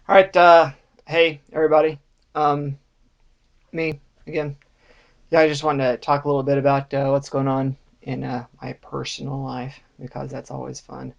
All right, hey everybody. Um, Me again. Yeah, I just wanted to talk a little bit about what's going on in my personal life because that's always fun.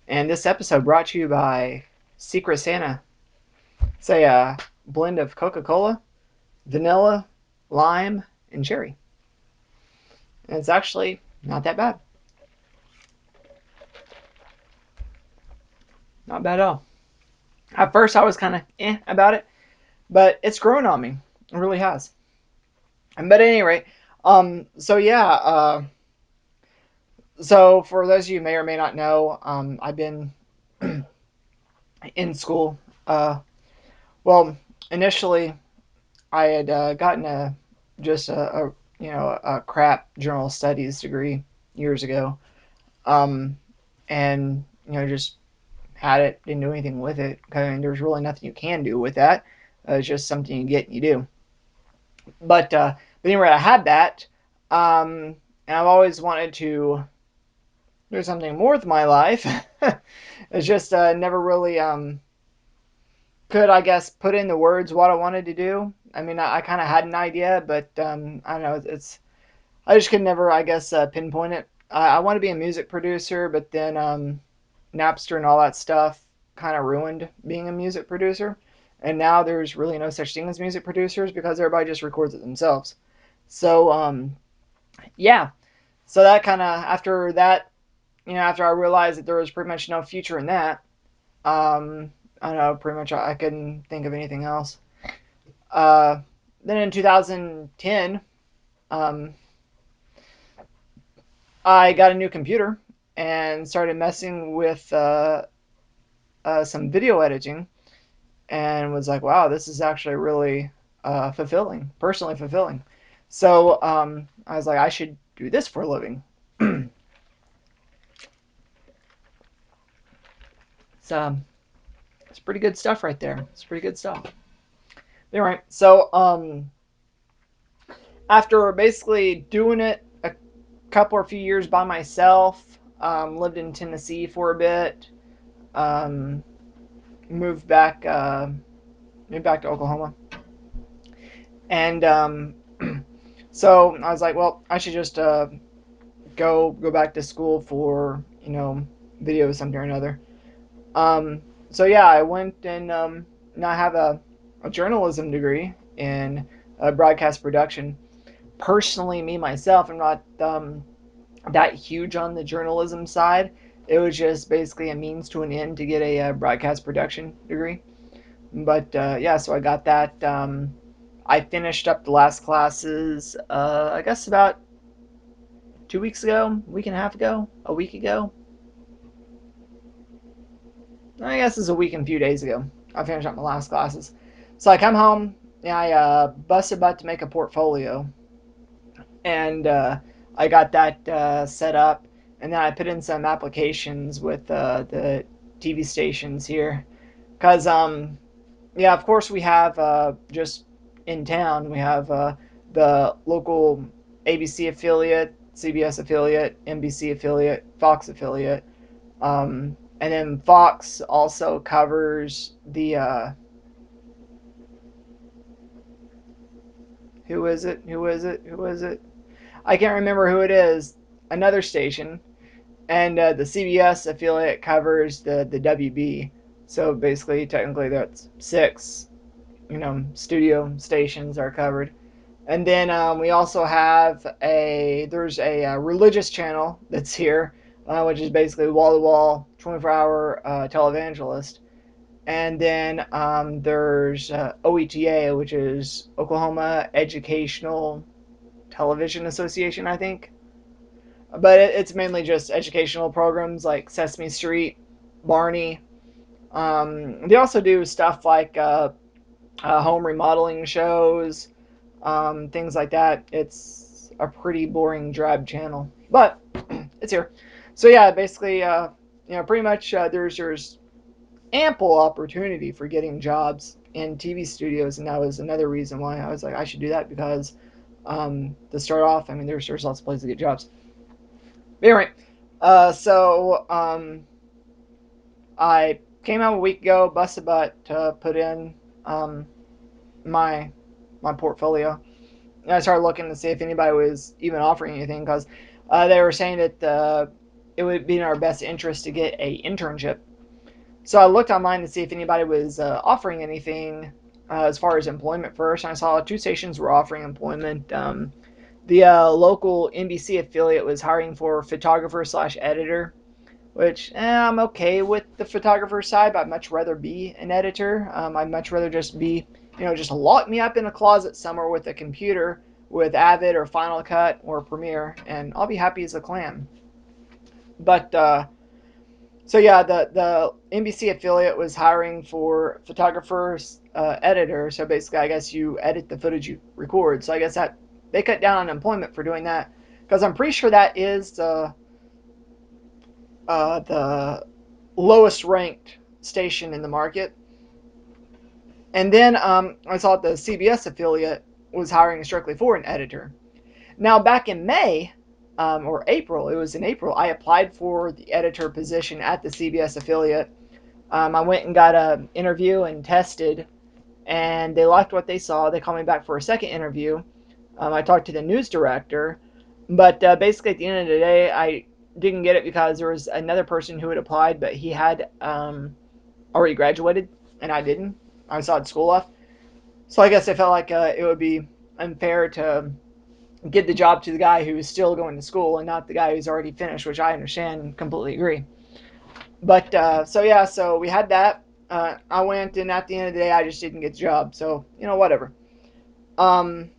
And this episode brought to you by Secret Santa. It's a blend of Coca-Cola, vanilla, lime, and cherry. And it's actually not that bad. Not bad at all. At first, I was kind of about it, but it's grown on me. It really has. But at any rate, so yeah, so, for those of you who may or may not know, I've been in school. Uh, well, initially, I had gotten just a a crap general studies degree years ago, um, and just had it, didn't do anything with it. I mean, there's really nothing you can do with that. It's just something you get and you do. But anyway, I had that, and I've always wanted to do something more with my life. It's just never really could, I guess, put in the words what I wanted to do. I mean, I kind of had an idea, but I don't know. It's I just could never, I guess, pinpoint it. I want to be a music producer, but then Napster and all that stuff kind of ruined being a music producer. And now there's really no such thing as music producers because everybody just records it themselves. So yeah. So that kind of after that, after I realized that there was pretty much no future in that, I don't know, pretty much I couldn't think of anything else. Uh, then in 2010, um, I got a new computer and started messing with some video editing and was like, wow, this is actually really fulfilling, personally fulfilling. So I was like, I should do this for a living. So it's pretty good stuff right there. It's pretty good stuff. Anyway, so after basically doing it a couple or few years by myself. Lived in Tennessee for a bit. Um, moved back. Moved back to Oklahoma, and so I was like, well, I should just go back to school for video something or another. Um, so yeah, I went and now I have a journalism degree in broadcast production. Personally, me myself, I'm not that huge on the journalism side. It was just basically a means to an end to get a broadcast production degree. But yeah, so I got that. I finished up the last classes, I guess about 2 weeks ago, a week and a half ago, a week ago. I guess it's a week and a few days ago. I finished up my last classes. So I come home, and I busted butt to make a portfolio, and I got that set up, and then I put in some applications with the TV stations here, because yeah, of course we have just in town we have the local ABC affiliate, CBS affiliate, NBC affiliate, Fox affiliate, and then Fox also covers the who is it? Who is it? Who is it? I can't remember who it is. Another station, and the CBS affiliate covers the WB. So basically, technically, that's six, studio stations are covered. And then we also have there's a religious channel that's here, which is basically wall to wall, 24-hour televangelist. And then there's OETA, which is Oklahoma Educational Television Association, I think. But it's mainly just educational programs like Sesame Street, Barney. They also do stuff like home remodeling shows, things like that. It's a pretty boring, drab channel, but it's here. So yeah, basically, pretty much there's ample opportunity for getting jobs in TV studios, and that was another reason why I was like, I should do that because to start off, I mean, there's lots of places to get jobs. But anyway, so I came out a week ago, busted butt to put in um, my my portfolio. And I started looking to see if anybody was even offering anything because they were saying that it would be in our best interest to get a internship. So I looked online to see if anybody was offering anything as far as employment first, and I saw two stations were offering employment. The local NBC affiliate was hiring for photographer slash editor, which I'm okay with the photographer side, but I'd much rather be an editor. I'd much rather just be, just lock me up in a closet somewhere with a computer with Avid or Final Cut or Premiere, and I'll be happy as a clam. But so yeah, the NBC affiliate was hiring for photographers, editor. So basically, I guess you edit the footage you record. So I guess that they cut down on employment for doing that because I'm pretty sure that is the lowest ranked station in the market. And then I saw the CBS affiliate was hiring strictly for an editor. Now, back in May or April, it was in April, I applied for the editor position at the CBS affiliate. I went and got an interview and tested, and they liked what they saw. They called me back for a second interview. I talked to the news director, but basically at the end of the day, I didn't get it because there was another person who had applied, but he had already graduated, and I didn't. I still had school left. So I guess I felt like it would be unfair to give the job to the guy who's still going to school and not the guy who's already finished, which I understand and completely agree. But so yeah, so we had that. I went, and at the end of the day, I just didn't get the job. So whatever. Um,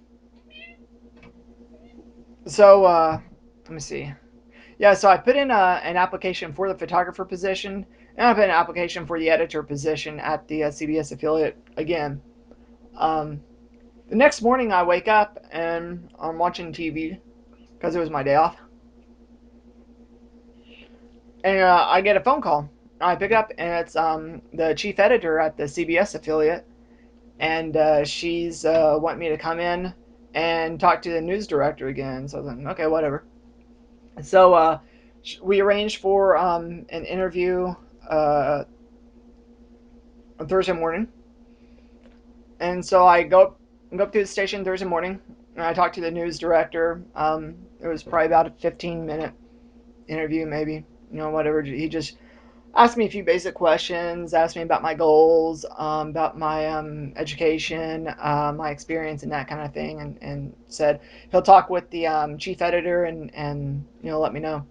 so let me see. Yeah, so I put in an application for the photographer position, and I put in an application for the editor position at the CBS affiliate again. Um, the next morning, I wake up and I'm watching TV because it was my day off, and I get a phone call. I pick up, and it's the chief editor at the CBS affiliate, and she's wanting me to come in and talk to the news director again. So I was like, okay, whatever. So we arranged for an interview uh, on Thursday morning, and so I go up to the station Thursday morning, and I talked to the news director. It was probably about a 15-minute interview, maybe, whatever. He just asked me a few basic questions, asked me about my goals, about my education, my experience, and that kind of thing, and said he'll talk with the chief editor and let me know.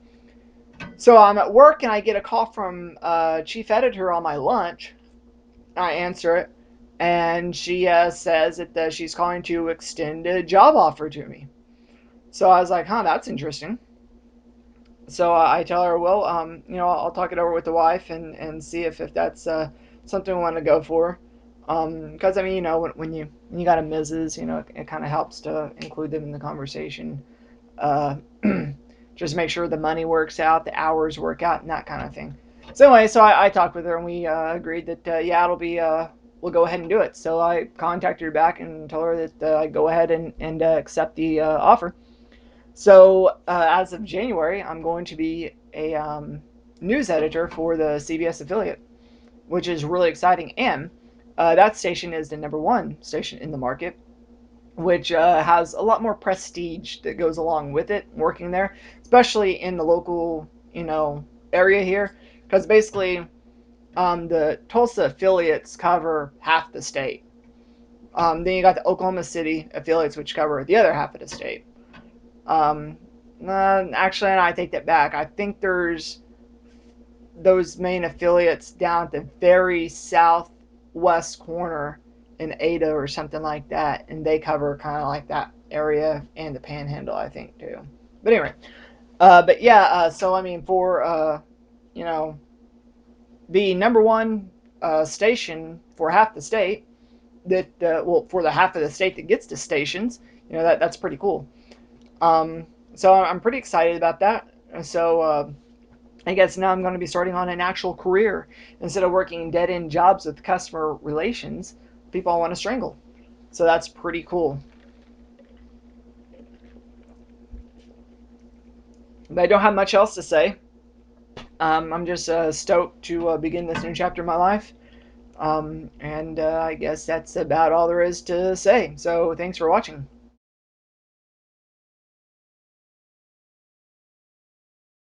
So I'm at work and I get a call from chief editor on my lunch. I answer it, and she says that she's calling to extend a job offer to me. So I was like, huh, that's interesting. So I tell her, well, I'll talk it over with the wife and see if that's something we want to go for. Because I mean, when you got a Mrs., it kind of helps to include them in the conversation. Uh, just make sure the money works out, the hours work out, and that kind of thing. So anyway, so I talked with her and we agreed that yeah, it'll be we'll go ahead and do it. So I contacted her back and told her that I'd go ahead and accept the offer. So as of January, I'm going to be a news editor for the CBS affiliate, which is really exciting. And that station is the number one station in the market, which has a lot more prestige that goes along with it working there, especially in the local, area here, because basically the Tulsa affiliates cover half the state. Then you got the Oklahoma City affiliates, which cover the other half of the state. Um, Actually, I take that back. I think there's those main affiliates down at the very southwest corner in Ada or something like that, and they cover kind of like that area and the Panhandle, I think too. But anyway, but yeah, so I mean, for you know, the number one station for half the state that well, for the half of the state that gets to stations, that's pretty cool. So I'm pretty excited about that. So I guess now I'm going to be starting on an actual career instead of working dead end jobs with customer relations. People I want to strangle. So that's pretty cool. But I don't have much else to say. I'm just stoked to begin this new chapter in my life. And I guess that's about all there is to say. So thanks for watching.